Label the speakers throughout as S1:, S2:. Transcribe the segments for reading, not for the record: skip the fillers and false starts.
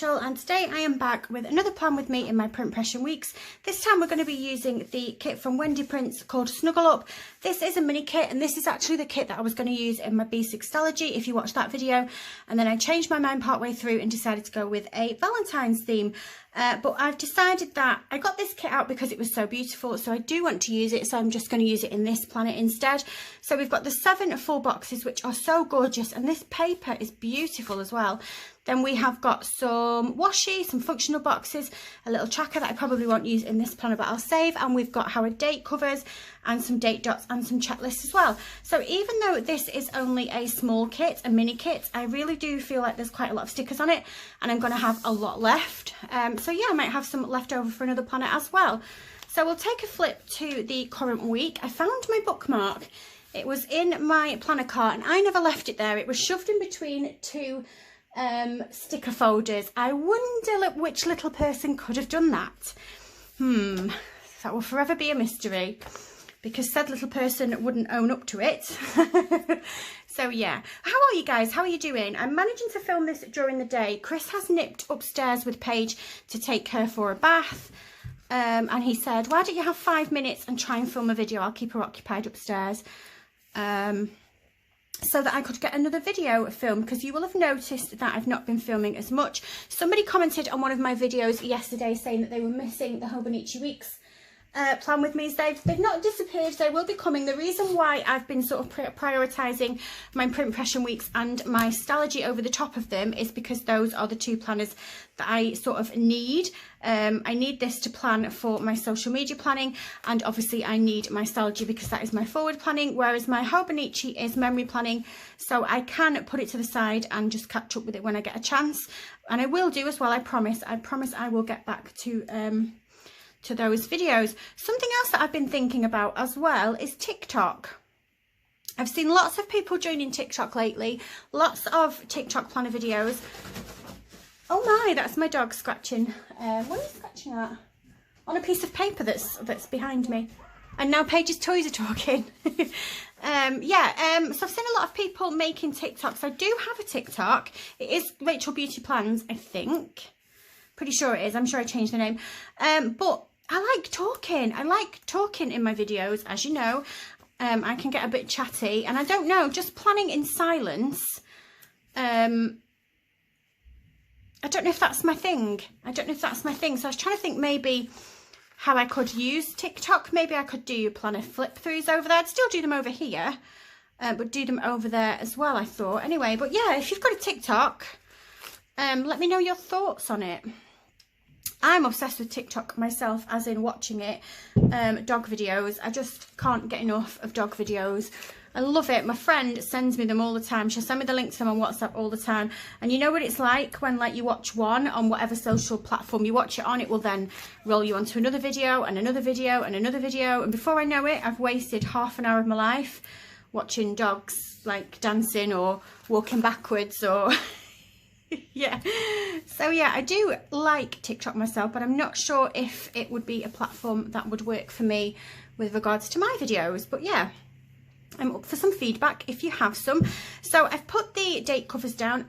S1: Rachel, and today I am back with another plan with me in my print Pression weeks. This time we're going to be using the kit from Wendy Prints called Snuggle Up. This is a mini kit, and this is actually the kit that I was going to use in my B6 Stalogy if you watched that video, and then I changed my mind partway through and decided to go with a Valentine's theme. But I've decided that I got this kit out because it was so beautiful, so I do want to use it, so I'm just going to use it in this planner instead. So we've got the 7 full boxes, which are so gorgeous, and this paper is beautiful as well. Then we have got some washi, some functional boxes, a little tracker that I probably won't use in this planner but I'll save, and we've got our date covers and some date dots and some checklists as well. So even though this is only a small kit, a mini kit, I really do feel like there's quite a lot of stickers on it, and I'm going to have a lot left. So yeah, I might have some left over for another planner as well. So we'll take a flip to the current week. I found my bookmark. It was in my planner cart and I never left it there. It was shoved in between two sticker folders. I wonder which little person could have done that. That will forever be a mystery, because said little person wouldn't own up to it. So yeah, how are you guys? How are you doing? I'm managing to film this during the day. Chris has nipped upstairs with Paige to take her for a bath, and he said, why don't you have 5 minutes and try and film a video? I'll keep her occupied upstairs. So that I could get another video filmed, because you will have noticed that I've not been filming as much. Somebody commented on one of my videos yesterday saying that they were missing the Hobonichi Weeks plan with me. They've not disappeared, they will be coming. The reason why I've been sort of prioritising my print Pression weeks and my Stalogy over the top of them is because those are the two planners that I sort of need. I need this to plan for my social media planning, and obviously I need my Stalogy because that is my forward planning, whereas my Hobonichi is memory planning, so I can put it to the side and just catch up with it when I get a chance, and I will do as well. I promise I will get back to those videos. Something else that I've been thinking about as well is TikTok. I've seen lots of people joining TikTok lately, lots of TikTok planner videos. Oh my, that's my dog scratching. What are you scratching at? On a piece of paper that's behind me. And now Paige's toys are talking. So I've seen a lot of people making TikToks. I do have a TikTok. It is RachelBeautyPlans, I think. Pretty sure it is. I'm sure I changed the name. But I like talking. I like talking in my videos, as you know. I can get a bit chatty, and I don't know, just planning in silence. I don't know if that's my thing. So I was trying to think maybe how I could use TikTok. Maybe I could do planner flip throughs over there. I'd still do them over here, but do them over there as well, I thought. Anyway, but yeah, if you've got a TikTok, let me know your thoughts on it. I'm obsessed with TikTok myself, as in watching it. Dog videos. I just can't get enough of dog videos. I love it. My friend sends me them all the time. She'll send me the link to them on WhatsApp all the time. And you know what it's like when you watch one on whatever social platform you watch it on, it will then roll you onto another video and another video and another video. And before I know it, I've wasted half an hour of my life watching dogs like dancing or walking backwards or... yeah. So yeah, I do like TikTok myself, but I'm not sure if it would be a platform that would work for me with regards to my videos. But yeah, I'm up for some feedback if you have some. So I've put the date covers down.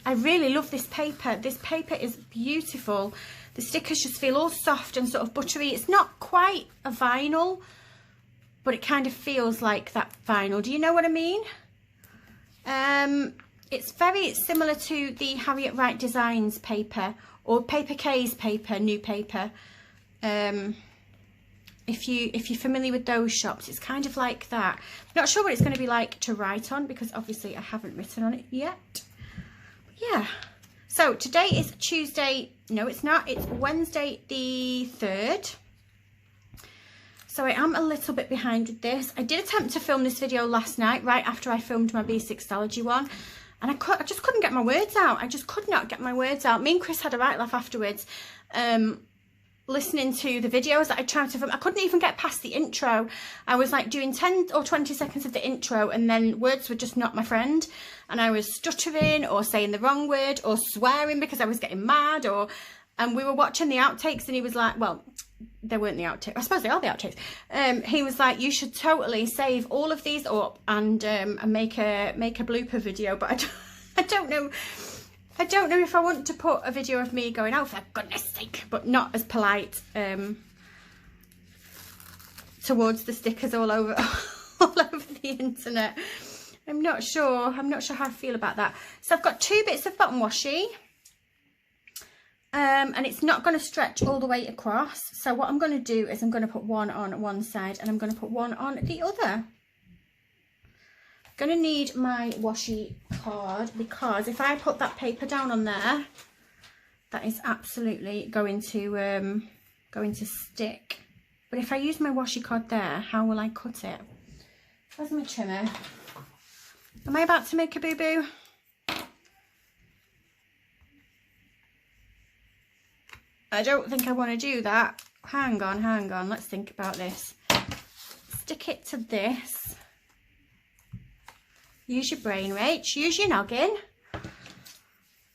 S1: I really love this paper. This paper is beautiful. The stickers just feel all soft and sort of buttery. It's not quite a vinyl, but it kind of feels like that vinyl. Do you know what I mean? It's very similar to the Harriet Wright Designs paper, or Paper K's paper, new paper. If you're familiar with those shops, it's kind of like that. I'm not sure what it's going to be like to write on, because obviously I haven't written on it yet. But yeah. So today is Tuesday. No, it's not. It's Wednesday the 3rd. So I am a little bit behind with this. I did attempt to film this video last night, right after I filmed my B6 Stalogy one. And I just couldn't get my words out. I just could not get my words out. Me and Chris had a right laugh afterwards. Listening to the videos that I tried to film. I couldn't even get past the intro. I was like doing 10 or 20 seconds of the intro, and then words were just not my friend. And I was stuttering or saying the wrong word or swearing because I was getting mad. And we were watching the outtakes, and he was like, well, they weren't the outtakes. I suppose they are the outtakes. He was like, you should totally save all of these up and make a blooper video. But I don't know. I don't know if I want to put a video of me going, oh, for goodness sake, but not as polite towards the stickers all over all over the internet. I'm not sure how I feel about that. So I've got 2 bits of bottom washi, and it's not going to stretch all the way across. So what I'm going to do is I'm going to put one on one side and I'm going to put one on the other. Going to need my washi card, because if I put that paper down on there, that is absolutely going to stick. But if I use my washi card there, how will I cut it? Where's my trimmer? Am I about to make a boo-boo? I don't think I want to do that. Hang on, let's think about this. Stick it to this. Use your brain, Rach. Use your noggin.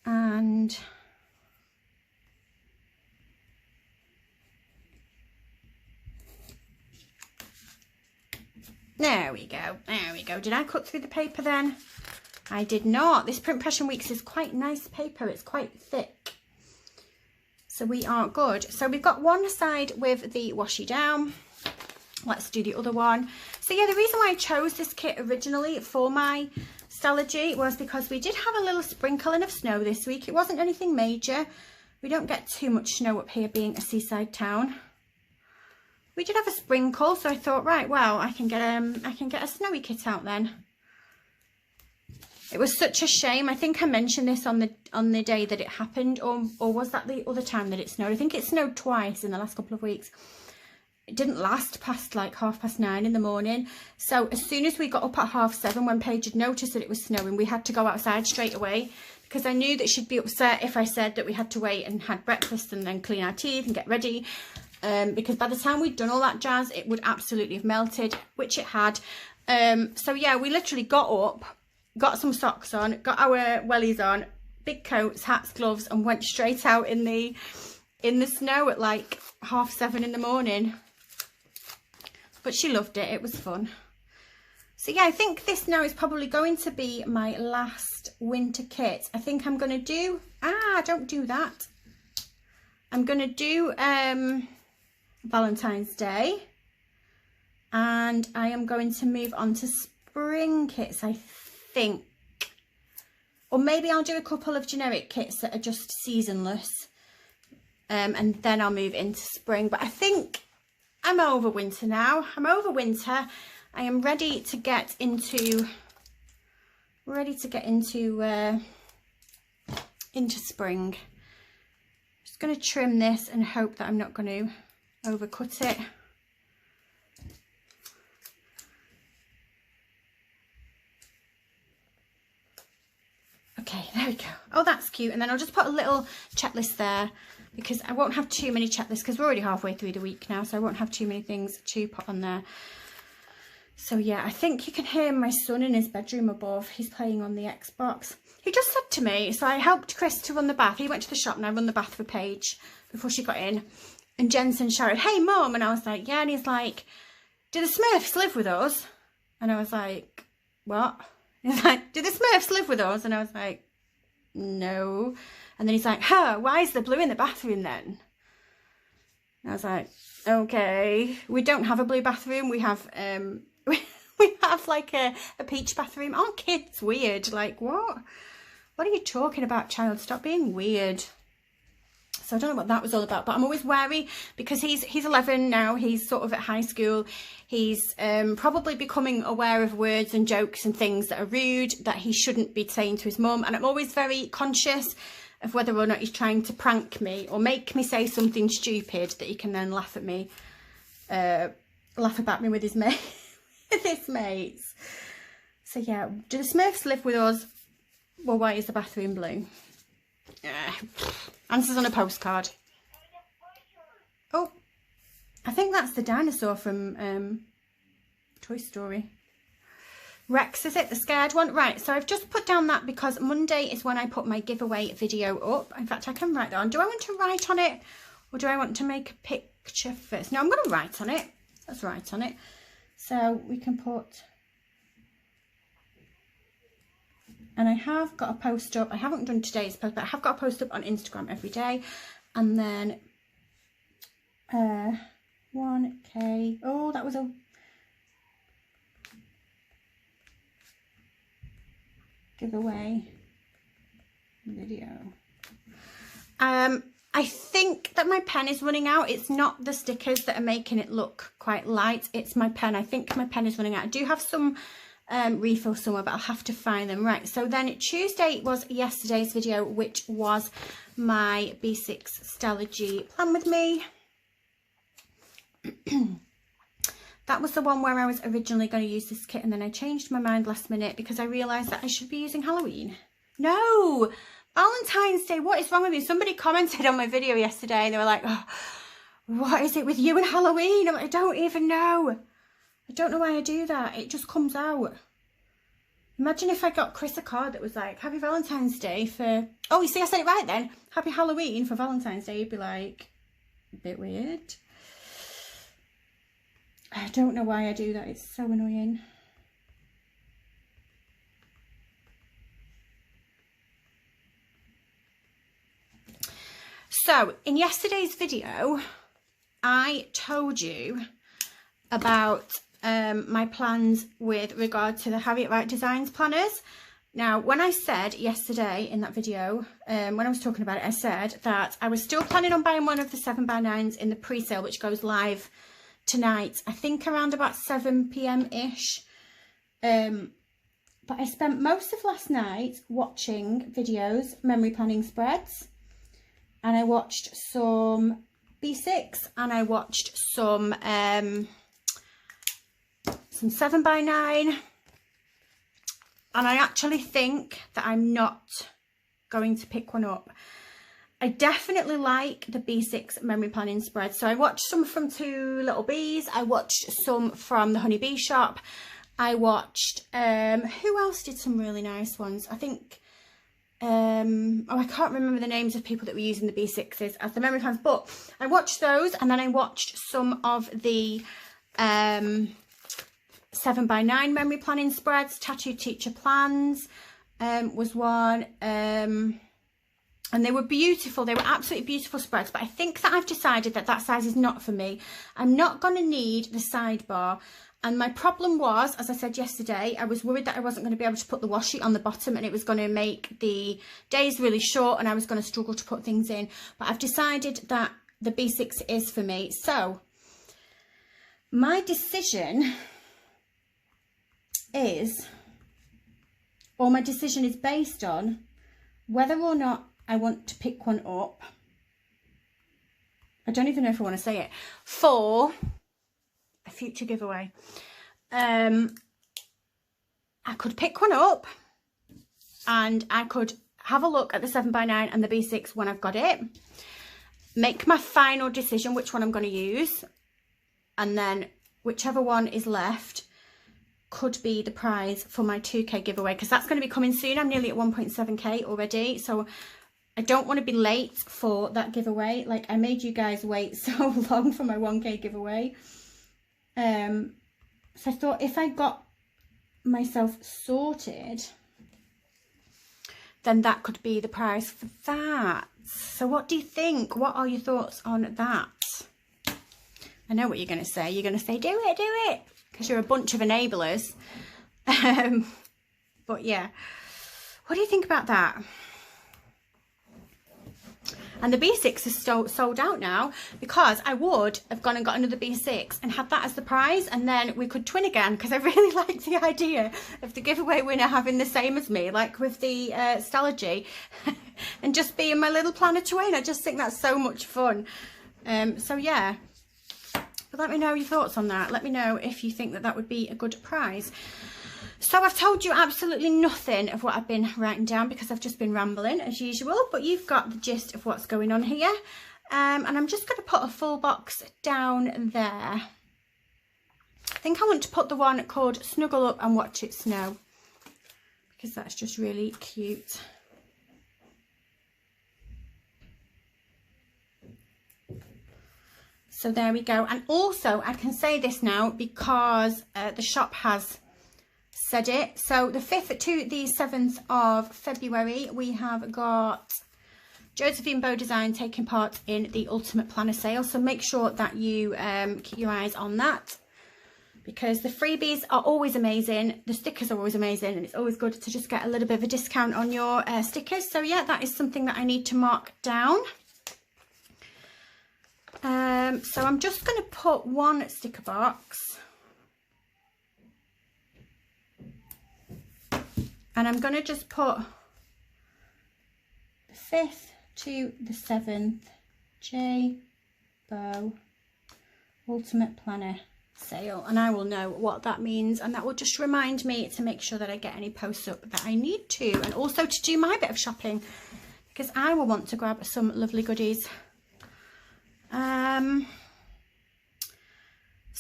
S1: And there we go. There we go. Did I cut through the paper then? I did not. This Print Pression Weeks is quite nice paper. It's quite thick. So we are good. So we've got one side with the washi down. Let's do the other one. So yeah, the reason why I chose this kit originally for my Stalogy was because we did have a little sprinkling of snow this week. It wasn't anything major. We don't get too much snow up here, being a seaside town. We did have a sprinkle, so I thought, right, well, I can get a snowy kit out then. It was such a shame. I think I mentioned this on the day that it happened, or was that the other time that it snowed? I think it snowed twice in the last couple of weeks. It didn't last past like 9:30 in the morning. So as soon as we got up at 7:30, when Paige had noticed that it was snowing, we had to go outside straight away, because I knew that she'd be upset if I said that we had to wait and had breakfast and then clean our teeth and get ready. Because by the time we'd done all that jazz, it would absolutely have melted, which it had. So yeah, we literally got up, got some socks on, got our wellies on, big coats, hats, gloves, and went straight out in the snow at like 7:30 in the morning. But she loved it. It was fun. So yeah, I think this now is probably going to be my last winter kit. I think I'm going to do, don't do that. I'm going to do Valentine's Day, and I am going to move on to spring kits, I think. Or maybe I'll do a couple of generic kits that are just seasonless, and then I'll move into spring. But I think I'm over winter now. I'm over winter. I am ready to get into spring. Just going to trim this and hope that I'm not going to overcut it. Okay, there we go. Oh, that's cute. And then I'll just put a little checklist there, because I won't have too many checklists, because we're already halfway through the week now, so I won't have too many things to put on there. So yeah, I think you can hear my son in his bedroom above. He's playing on the Xbox. He just said to me, so I helped Chris to run the bath. He went to the shop and I run the bath for Paige before she got in. And Jensen shouted, "Hey, Mum," and I was like, yeah. And he's like, "Do the Smurfs live with us?" And I was like, "What?" He's like, "Do the Smurfs live with us?" And I was like, "No." And then he's like, "Huh, why is there blue in the bathroom then?" And I was like, "Okay, we don't have a blue bathroom. We have we have like a peach bathroom. Aren't kids weird? Like, what are you talking about, child? Stop being weird." So I don't know what that was all about, but I'm always wary, because he's 11 now. He's sort of at high school. He's probably becoming aware of words and jokes and things that are rude, that he shouldn't be saying to his mum. And I'm always very conscious of whether or not he's trying to prank me or make me say something stupid that he can then laugh at me, laugh about me with his mates. So yeah, do the Smurfs live with us? Well, why is the bathroom blue? Answers on a postcard. Oh, I think that's the dinosaur from Toy Story. Rex, is it? The scared one? Right, so I've just put down that because Monday is when I put my giveaway video up. In fact, I can write that on. Do I want to write on it, or do I want to make a picture first? No, I'm going to write on it. Let's write on it. So we can put And I have got a post up. I haven't done today's post, but I have got a post up on Instagram every day. And then 1K. Oh, that was a giveaway video. I think that my pen is running out. It's not the stickers that are making it look quite light. It's my pen. I think my pen is running out. I do have some refill somewhere, but I'll have to find them. Right, so then Tuesday was yesterday's video, which was my B6 Stella G plan with me. That was the one where I was originally going to use this kit, and then I changed my mind last minute because I realised that I should be using Halloween. No! Valentine's Day, what is wrong with me? Somebody commented on my video yesterday and they were like, oh, what is it with you and Halloween? I'm like, I don't even know. I don't know why I do that. It just comes out. Imagine if I got Chris a card that was like, Happy Valentine's Day for... Oh, you see, I said it right then. Happy Halloween for Valentine's Day. You'd be like, a bit weird. I don't know why I do that. It's so annoying. So, in yesterday's video, I told you about my plans with regard to the Harriet Wright Designs planners. Now, when I said yesterday in that video, when I was talking about it, I said that I was still planning on buying one of the 7x9s in the pre-sale, which goes live tonight, I think around about 7 PM-ish. But I spent most of last night watching videos, memory planning spreads, and I watched some B6 and I watched some 7x9, and I actually think that I'm not going to pick one up. I definitely like the B6 memory planning spread. So I watched some from Two Little Bees, I watched some from the Honey Bee Shop, I watched, who else did some really nice ones? I think, oh, I can't remember the names of people that were using the B6s as the memory plans, but I watched those, and then I watched some of the 7x9 memory planning spreads. Tattoo Teacher Plans was one, and they were beautiful. They were absolutely beautiful spreads, but I think that I've decided that that size is not for me. I'm not going to need the sidebar. And my problem was, as I said yesterday, I was worried that I wasn't going to be able to put the washi on the bottom, and it was going to make the days really short and I was going to struggle to put things in. But I've decided that the B6 is for me. So my decision is, or my decision is based on whether or not I want to pick one up. I don't even know if I want to say it, for a future giveaway. I could pick one up and I could have a look at the 7x9 and the B6 when I've got it, make my final decision which one I'm going to use, and then whichever one is left could be the prize for my 2K giveaway, because that's going to be coming soon. I'm nearly at 1.7K already, so I don't want to be late for that giveaway. Like, I made you guys wait so long for my 1K giveaway. So I thought if I got myself sorted, then that could be the prize for that. So what do you think? What are your thoughts on that? I know what you're going to say. You're going to say, do it, because you're a bunch of enablers. But yeah, what do you think about that? And the B6 is sold out now, because I would have gone and got another B6 and had that as the prize, and then we could twin again, because I really like the idea of the giveaway winner having the same as me, like with the Stella G, and just being my little planner twin. I just think that's so much fun. So yeah, but let me know your thoughts on that. Let me know if you think that that would be a good prize. So I've told you absolutely nothing of what I've been writing down, because I've just been rambling as usual, but you've got the gist of what's going on here. And I'm just going to put a full box down there. I think I want to put the one called Snuggle Up and Watch It Snow, because that's just really cute. So there we go. And also I can say this now, because the shop has said it. So the 5th to the 7th of February, we have got Josephine Bow Design taking part in the Ultimate Planner sale. So make sure that you keep your eyes on that, because the freebies are always amazing, the stickers are always amazing, and it's always good to just get a little bit of a discount on your stickers. So yeah, that is something that I need to mark down. So I'm just going to put one sticker box, and I'm going to just put the 5th to the 7th J Bow Ultimate Planner sale, and I will know what that means, and that will just remind me to make sure that I get any posts up that I need to, and also to do my bit of shopping, because I will want to grab some lovely goodies.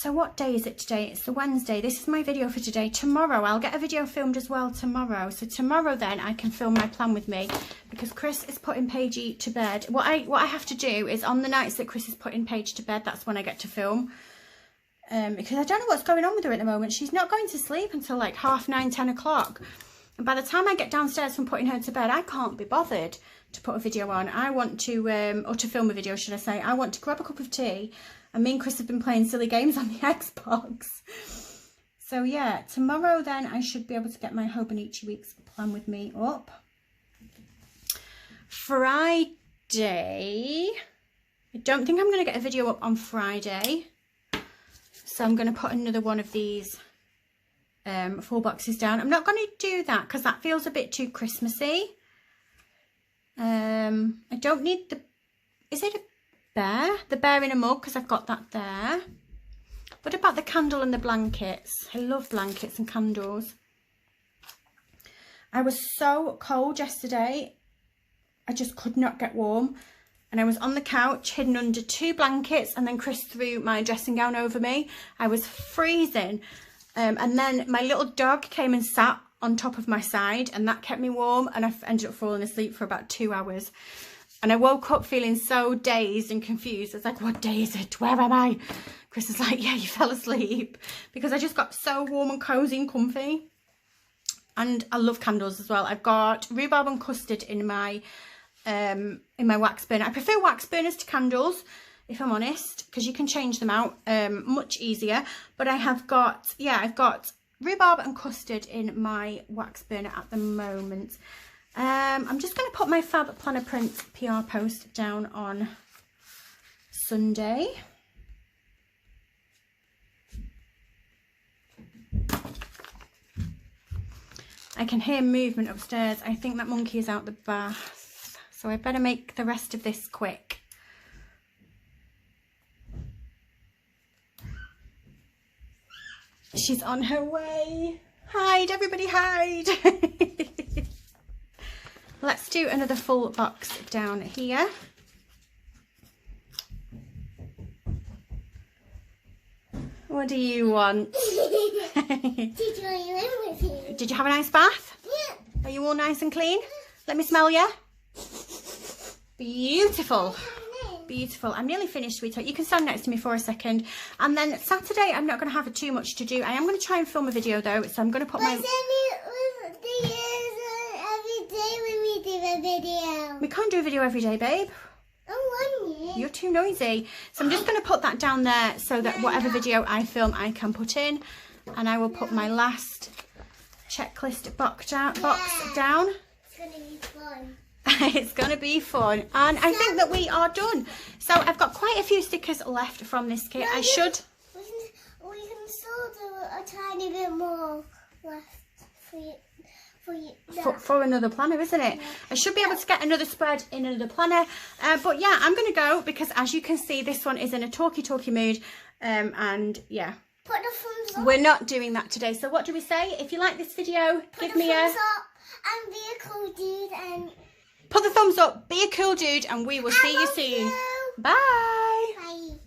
S1: So what day is it today? It's the Wednesday. This is my video for today. Tomorrow I'll get a video filmed as well tomorrow. So tomorrow then I can film my plan with me, because Chris is putting Paigey to bed. What I have to do is on the nights that Chris is putting Paige to bed, that's when I get to film. Because I don't know what's going on with her at the moment. She's not going to sleep until like 9:30, 10 o'clock. And by the time I get downstairs from putting her to bed, I can't be bothered to put a video on. I want to, or to film a video, should I say. I want to grab a cup of tea, and me and Chris have been playing silly games on the Xbox. So yeah, tomorrow then I should be able to get my Hobonichi Weeks plan with me up. Friday, I don't think I'm going to get a video up on Friday. So I'm going to put another one of these 4 boxes down. I'm not going to do that because that feels a bit too Christmassy. I don't need the, is it a bear? The bear in a mug, because I've got that there. What about the candle and the blankets? I love blankets and candles. I was so cold yesterday. I just could not get warm. And I was on the couch hidden under 2 blankets, and then Chris threw my dressing gown over me. I was freezing. And then my little dog came and sat on top of my side, and that kept me warm, and I ended up falling asleep for about 2 hours. And I woke up feeling so dazed and confused. I was like, what day is it? Where am I? Chris is like, yeah, you fell asleep. Because I just got so warm and cozy and comfy. And I love candles as well. I've got rhubarb and custard in my wax burner. I prefer wax burners to candles, if I'm honest, because you can change them out much easier. But I have got, yeah, I've got rhubarb and custard in my wax burner at the moment. I'm just going to put my Fab Planner Prints PR post down on Sunday. I can hear movement upstairs. I think that monkey is out the bath, so I better make the rest of this quick. She's on her way. Hide, everybody hide. Let's do another full box down here. What do you want? Did you have a nice bath? Yeah. Are you all nice and clean? Let me smell you. Beautiful. Beautiful. I'm nearly finished, sweetheart. You can stand next to me for a second. And then Saturday, I'm not going to have too much to do. I am going to try and film a video though. So I'm going to put my...
S2: every day when we do a video.
S1: We can't do a video every day, babe. You're too noisy. So I'm just going to put that down there so that whatever video I film, I can put in. And I will put my last checklist box down.
S2: It's going to be fun.
S1: It's going to be fun. And I think that we are done. So I've got quite a few stickers left from this kit.
S2: We can still do a tiny bit more left for you.
S1: For another planner, isn't it? Yeah. I should be able to get another spread in another planner. But yeah, I'm going to go because as you can see, this one is in a talky mood. And yeah.
S2: Put the thumbs up.
S1: We're not doing that today. So what do we say? If you like this video, give me a...
S2: thumbs up and be a cool dude and...
S1: Put the thumbs up, be a cool dude, and we will see you soon. Bye.
S2: Bye.